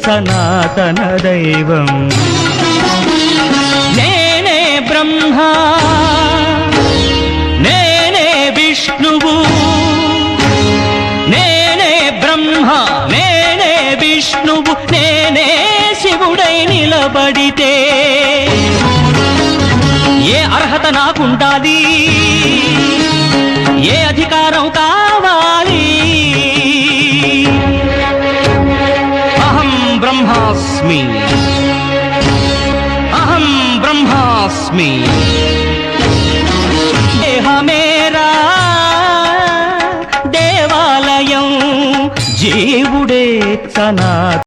సనాతన దైవం. నేనే బ్రహ్మ, నేనే విష్ణువు, నేనే బ్రహ్మ, నేనే విష్ణువు, నేనే శివుడై నిలబడితే ఏ అర్హత నాకుండాలి, ఏ అధికారం కావాలి? అహం బ్రహ్మాస్మి, అహం బ్రహ్మాస్మి. దేహమేరా దేవాలయం, జీవుడే సనాతన